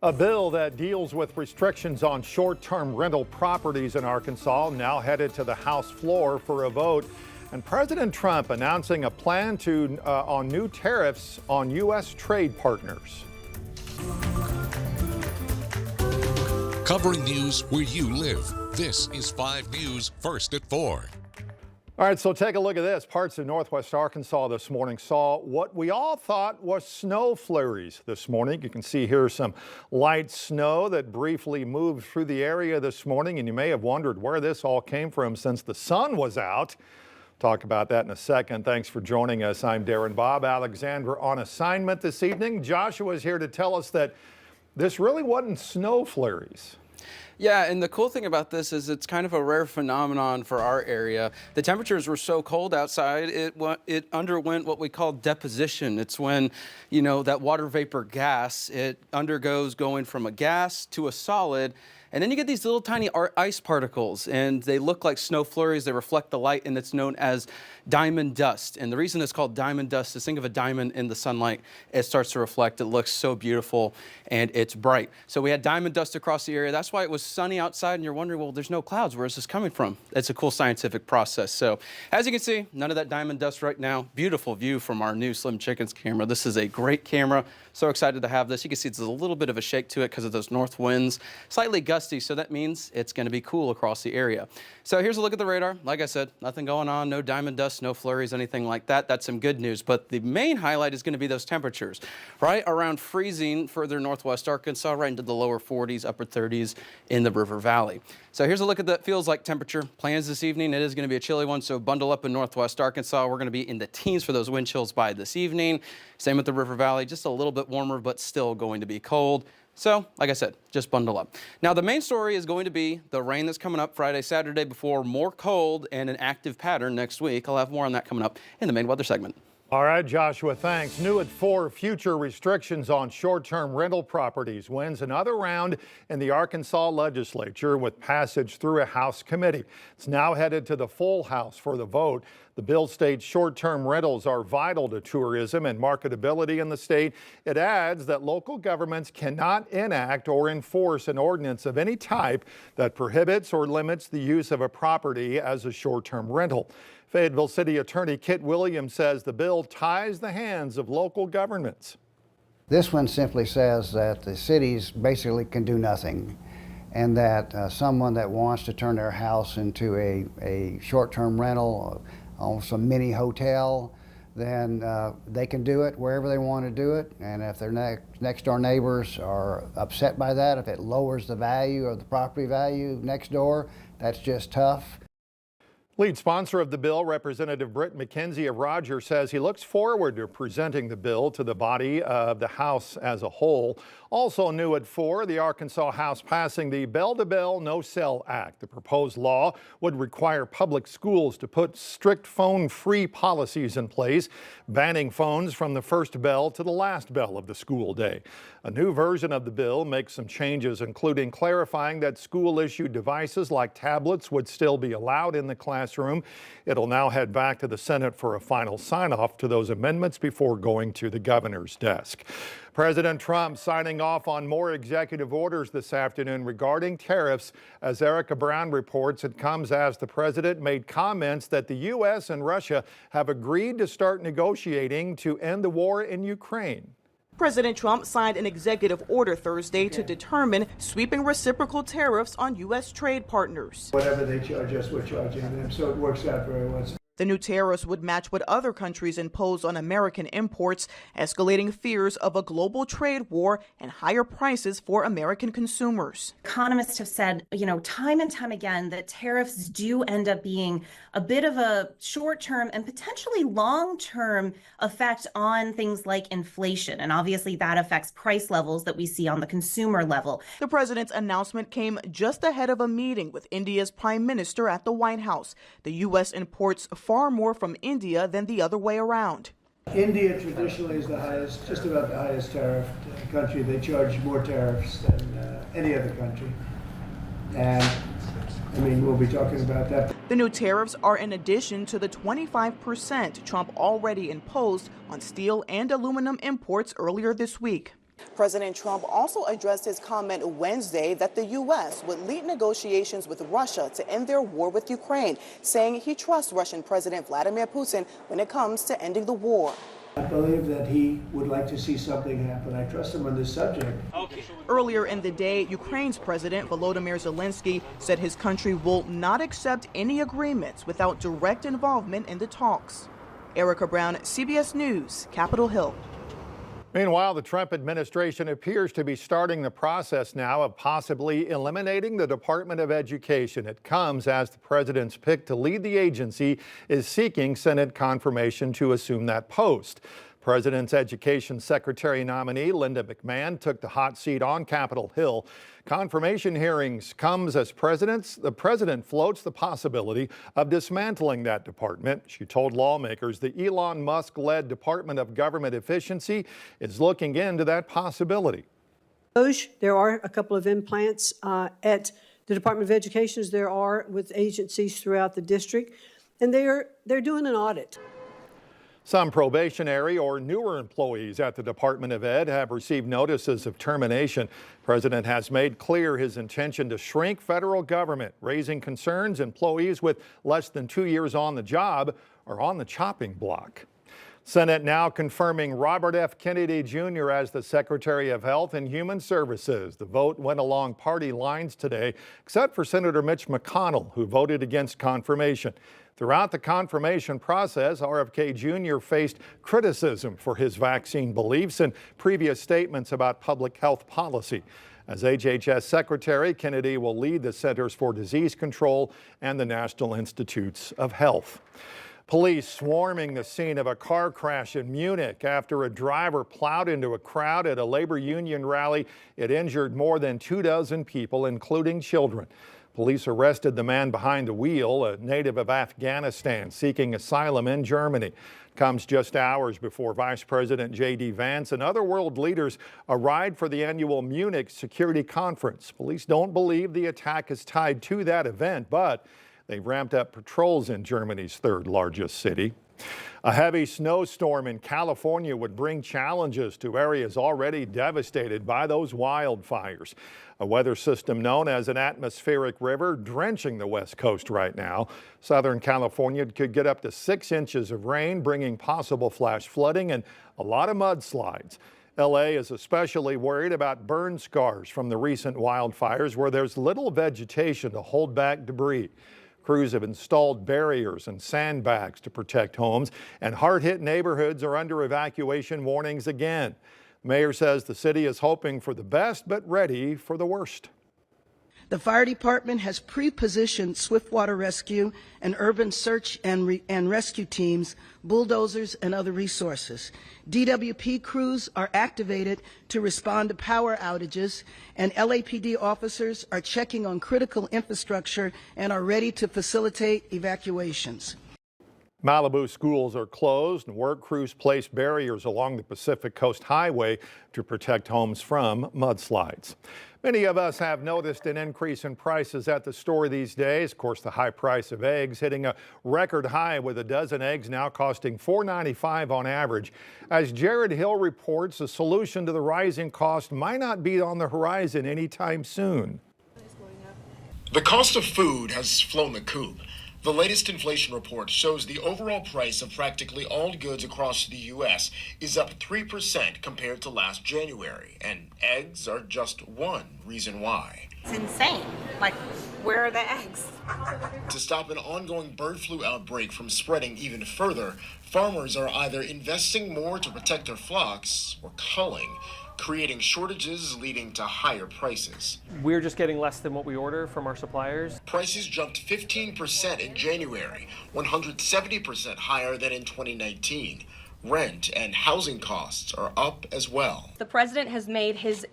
A bill that deals with restrictions on short-term rental properties in Arkansas now headed to the House floor for a vote. And President Trump announcing a plan on new tariffs on U.S. trade partners. Covering news where you live. This is 5 News First at 4. All right, so take a look at this. Parts of northwest Arkansas this morning saw what we all thought was snow flurries this morning. You can see here some light snow that briefly moved through the area this morning, and you may have wondered where this all came from since the sun was out. Talk about that in a second. Thanks for joining us. I'm Darren. Bob Alexander on assignment this evening. Joshua is here to tell us that this really wasn't snow flurries. Yeah, and the cool thing about this is it's kind of a rare phenomenon for our area. The temperatures were so cold outside, it underwent what we call deposition. It's when, that water vapor gas, it undergoes going from a gas to a solid. And then you get these little tiny ice particles, and they look like snow flurries. They reflect the light, and it's known as diamond dust. And the reason it's called diamond dust is think of a diamond in the sunlight. It starts to reflect. It looks so beautiful, and it's bright. So we had diamond dust across the area. That's why it was sunny outside, and you're wondering, well, there's no clouds. Where is this coming from? It's a cool scientific process. So as you can see, none of that diamond dust right now. Beautiful view from our new Slim Chickens camera. This is a great camera. So excited to have this. You can see there's a little bit of a shake to it because of those north winds. Slightly gusty, so that means it's going to be cool across the area. So here's a look at the radar. Like I said, nothing going on, no diamond dust, no flurries, anything like that. That's some good news. But the main highlight is going to be those temperatures, right around freezing further northwest Arkansas, right into the lower 40s, upper 30s in the River Valley. So here's a look at the feels like temperature. Plans this evening. It is going to be a chilly one, so bundle up in northwest Arkansas. We're going to be in the teens for those wind chills by this evening. Same with the River Valley, just a little bit warmer, but still going to be cold. So, like I said, just bundle up. Now, the main story is going to be the rain that's coming up Friday, Saturday before more cold and an active pattern next week. I'll have more on that coming up in the main weather segment. All right, Joshua, thanks. New at 4, future restrictions on short-term rental properties wins another round in the Arkansas legislature with passage through a House committee. It's now headed to the full House for the vote. The bill states short-term rentals are vital to tourism and marketability in the state. It adds that local governments cannot enact or enforce an ordinance of any type that prohibits or limits the use of a property as a short-term rental. Fayetteville City Attorney Kit Williams says the bill ties the hands of local governments. This one simply says that the cities basically can do nothing, and that someone that wants to turn their house into a short-term rental on some mini hotel, then they can do it wherever they want to do it. And if their next door neighbors are upset by that, if it lowers the value of the property value next door, that's just tough. Lead sponsor of the bill, Representative Britt McKenzie of Rogers, says he looks forward to presenting the bill to the body of the House as a whole. Also new at 4, the Arkansas House passing the Bell-to-Bell No Cell Act. The proposed law would require public schools to put strict phone-free policies in place, banning phones from the first bell to the last bell of the school day. A new version of the bill makes some changes, including clarifying that school-issued devices like tablets would still be allowed in the classroom. It'll now head back to the Senate for a final sign-off to those amendments before going to the governor's desk. President Trump signing off on more executive orders this afternoon regarding tariffs. As Erica Brown reports, it comes as the president made comments that the U.S. and Russia have agreed to start negotiating to end the war in Ukraine. President Trump signed an executive order Thursday to determine sweeping reciprocal tariffs on U.S. trade partners. Whatever they charge us, we're charging them, so it works out very well. The new tariffs would match what other countries impose on American imports, escalating fears of a global trade war and higher prices for American consumers. Economists have said, time and time again that tariffs do end up being a bit of a short-term and potentially long-term effect on things like inflation. And obviously that affects price levels that we see on the consumer level. The president's announcement came just ahead of a meeting with India's prime minister at the White House. The U.S. imports far more from India than the other way around. India traditionally is the highest, just about the highest tariff country. They charge more tariffs than any other country. And we'll be talking about that. The new tariffs are in addition to the 25% Trump already imposed on steel and aluminum imports earlier this week. President Trump also addressed his comment Wednesday that the U.S. would lead negotiations with Russia to end their war with Ukraine, saying he trusts Russian President Vladimir Putin when it comes to ending the war. I believe that he would like to see something happen. I trust him on this subject. Earlier in the day, Ukraine's President Volodymyr Zelensky said his country will not accept any agreements without direct involvement in the talks. Erica Brown, CBS News, Capitol Hill. Meanwhile, the Trump administration appears to be starting the process now of possibly eliminating the Department of Education. It comes as the president's pick to lead the agency is seeking Senate confirmation to assume that post. President's Education Secretary nominee Linda McMahon took the hot seat on Capitol Hill. Confirmation hearings comes as the president floats the possibility of dismantling that department. She told lawmakers the Elon Musk-led Department of Government Efficiency is looking into that possibility. There are a couple of implants at the Department of Education, as there are with agencies throughout the district, and they're doing an audit. Some probationary or newer employees at the Department of Ed have received notices of termination. The president has made clear his intention to shrink federal government, raising concerns employees with less than 2 years on the job are on the chopping block. Senate now confirming Robert F. Kennedy Jr. as the Secretary of Health and Human Services. The vote went along party lines today, except for Senator Mitch McConnell, who voted against confirmation. Throughout the confirmation process, RFK Jr. faced criticism for his vaccine beliefs and previous statements about public health policy. As HHS Secretary, Kennedy will lead the Centers for Disease Control and the National Institutes of Health. Police swarming the scene of a car crash in Munich after a driver plowed into a crowd at a labor union rally. It injured more than 24 people, including children. Police arrested the man behind the wheel, a native of Afghanistan seeking asylum in Germany. Comes just hours before Vice President J.D. Vance and other world leaders arrived for the annual Munich Security Conference. Police don't believe the attack is tied to that event, but they've ramped up patrols in Germany's third largest city. A heavy snowstorm in California would bring challenges to areas already devastated by those wildfires. A weather system known as an atmospheric river drenching the West Coast right now. Southern California could get up to 6 inches of rain, bringing possible flash flooding and a lot of mudslides. LA is especially worried about burn scars from the recent wildfires where there's little vegetation to hold back debris. Crews have installed barriers and sandbags to protect homes, and hard-hit neighborhoods are under evacuation warnings again. The mayor says the city is hoping for the best but ready for the worst. The fire department has pre-positioned swiftwater rescue and urban search and rescue teams, bulldozers, and other resources. DWP crews are activated to respond to power outages, and LAPD officers are checking on critical infrastructure and are ready to facilitate evacuations. Malibu schools are closed and work crews place barriers along the Pacific Coast Highway to protect homes from mudslides. Many of us have noticed an increase in prices at the store these days. Of course, the high price of eggs hitting a record high with a dozen eggs now costing $4.95 on average. As Jared Hill reports, the solution to the rising cost might not be on the horizon anytime soon. The cost of food has flown the coop. The latest inflation report shows the overall price of practically all goods across the U.S. is up 3% compared to last January, and eggs are just one reason why. It's insane. Like, where are the eggs? To stop an ongoing bird flu outbreak from spreading even further, farmers are either investing more to protect their flocks or culling, creating shortages leading to higher prices. We're just getting less than what we order from our suppliers. Prices jumped 15% in January, 170% higher than in 2019. Rent and housing costs are up as well. The president has made his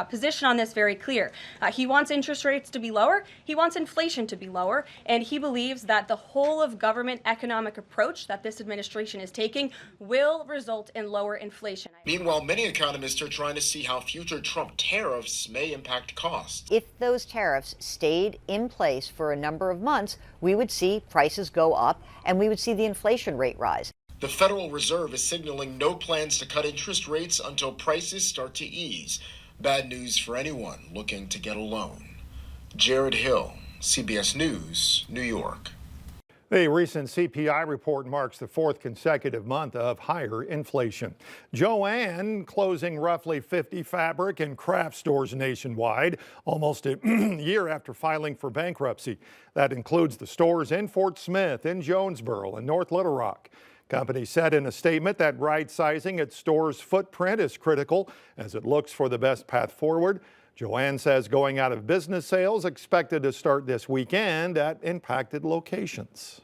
position on this very clear. He wants interest rates to be lower, he wants inflation to be lower, and he believes that the whole of government economic approach that this administration is taking will result in lower inflation. Meanwhile, many economists are trying to see how future Trump tariffs may impact costs. If those tariffs stayed in place for a number of months, we would see prices go up and we would see the inflation rate rise. The Federal Reserve is signaling no plans to cut interest rates until prices start to ease. Bad news for anyone looking to get a loan. Jared Hill, CBS News, New York. The recent CPI report marks the fourth consecutive month of higher inflation. Joann closing roughly 50 fabric and craft stores nationwide, almost a year after filing for bankruptcy. That includes the stores in Fort Smith, in Jonesboro, and North Little Rock. Company said in a statement that right-sizing its store's footprint is critical as it looks for the best path forward. Joann says going out of business sales expected to start this weekend at impacted locations.